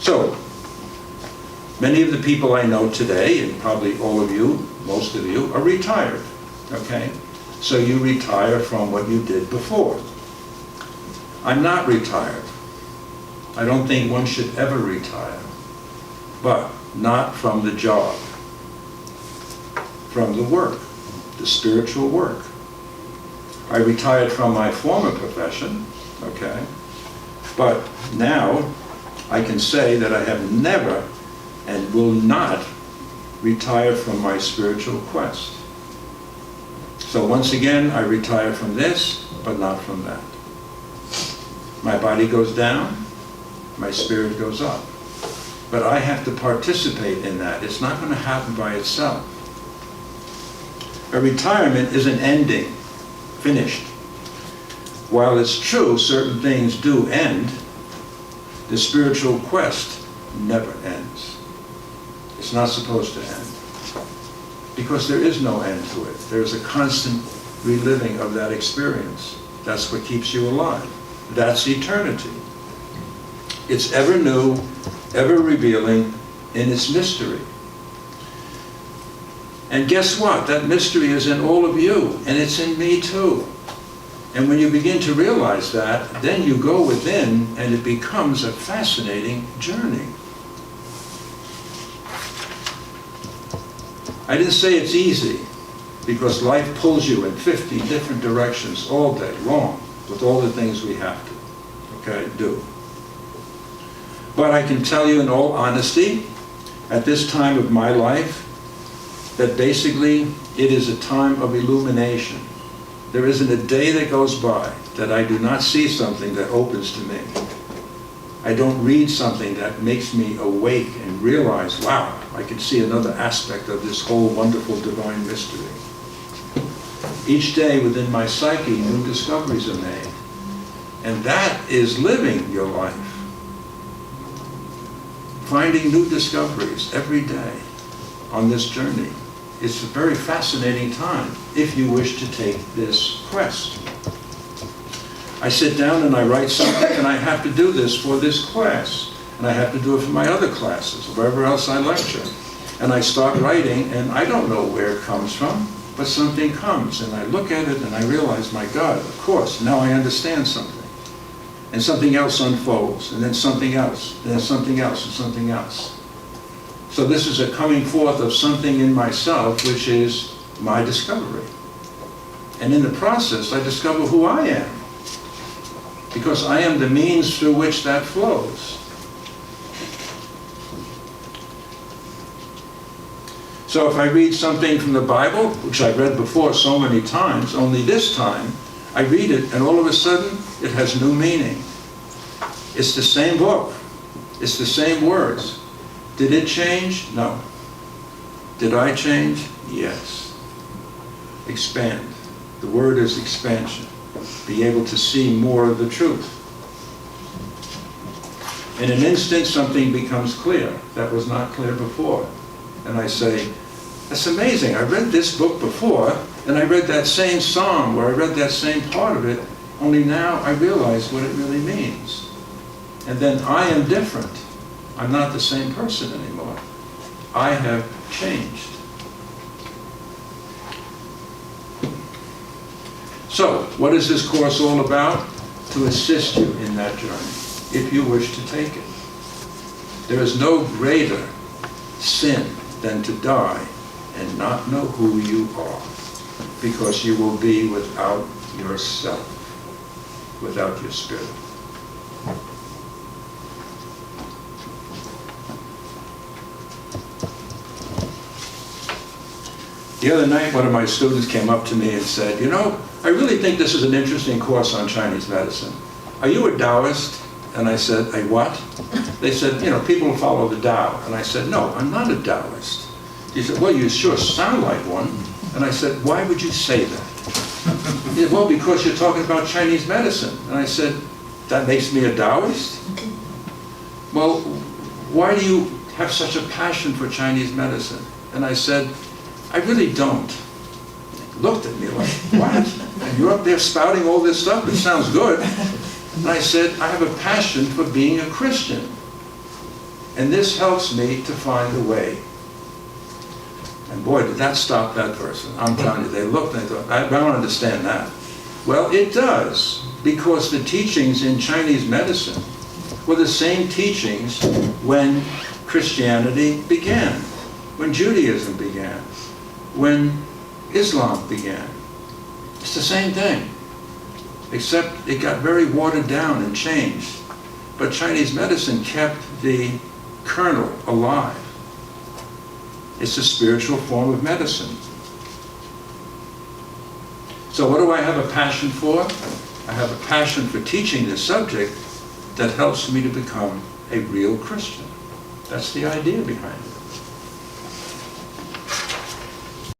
So, many of the people I know today, and probably all of you, most of you, are retired, okay? So you retire from what you did before. I'm not retired. I don't think one should ever retire, but not from the job, from the work, the spiritual work. I retired from my former profession, okay? But now I can say that I have never and will not retire from my spiritual quest. So once again, I retire from this, but not from that. My body goes down, my spirit goes up. But I have to participate in that. It's not going to happen by itself. A retirement is an ending, finished. While it's true certain things do end, the spiritual quest never ends. It's not supposed to end. Because there is no end to it. There's a constant reliving of that experience. That's what keeps you alive. That's eternity. It's ever new, ever revealing in its mystery. And guess what? That mystery is in all of you, and it's in me too. And when you begin to realize that, then you go within, and it becomes a fascinating journey. I didn't say it's easy, because life pulls you in 50 different directions all day long, with all the things we have to, do. But I can tell you in all honesty, at this time of my life, that basically it is a time of illumination. There isn't a day that goes by that I do not see something that opens to me. I don't read something that makes me awake and realize, wow, I can see another aspect of this whole wonderful divine mystery. Each day within my psyche, new discoveries are made. And that is living your life. Finding new discoveries every day on this journey. It's a very fascinating time if you wish to take this quest. I sit down and I write something, and I have to do this for this class. And I have to do it for my other classes, wherever else I lecture. And I start writing, and I don't know where it comes from, but something comes. And I look at it and I realize, my God, of course, now I understand something. And something else unfolds, and then something else, and then something else, and something else. So this is a coming forth of something in myself, which is my discovery. And in the process, I discover who I am. Because I am the means through which that flows. So if I read something from the Bible, which I've read before so many times, only this time, I read it and all of a sudden it has new meaning. It's the same book. It's the same words. Did it change? No. Did I change? Yes. Expand. The word is expansion. Be able to see more of the truth. In an instant, something becomes clear that was not clear before. And I say, that's amazing. I read this book before, and I read that same psalm, where I read that same part of it, only now I realize what it really means. And then I am different. I'm not the same person anymore. I have changed. So, what is this course all about? To assist you in that journey, if you wish to take it. There is no greater sin than to die and not know who you are, because you will be without yourself, without your spirit. The other night, one of my students came up to me and said, you know, I really think this is an interesting course on Chinese medicine. Are you a Taoist? And I said, a what? They said, you know, people who follow the Tao. And I said, no, I'm not a Taoist. He said, well, you sure sound like one. And I said, why would you say that? He said, well, because you're talking about Chinese medicine. And I said, that makes me a Taoist? Well, why do you have such a passion for Chinese medicine? And I said, I really don't. He looked at me like, what? And you're up there spouting all this stuff? It sounds good. And I said, I have a passion for being a Christian. And this helps me to find a way. And boy, did that stop that person. I'm telling you, they looked and they thought, I don't understand that. Well, it does, because the teachings in Chinese medicine were the same teachings when Christianity began, when Judaism began, when Islam began. It's the same thing, except it got very watered down and changed. But Chinese medicine kept the kernel alive. It's a spiritual form of medicine. So what do I have a passion for? I have a passion for teaching this subject that helps me to become a real Christian. That's the idea behind it.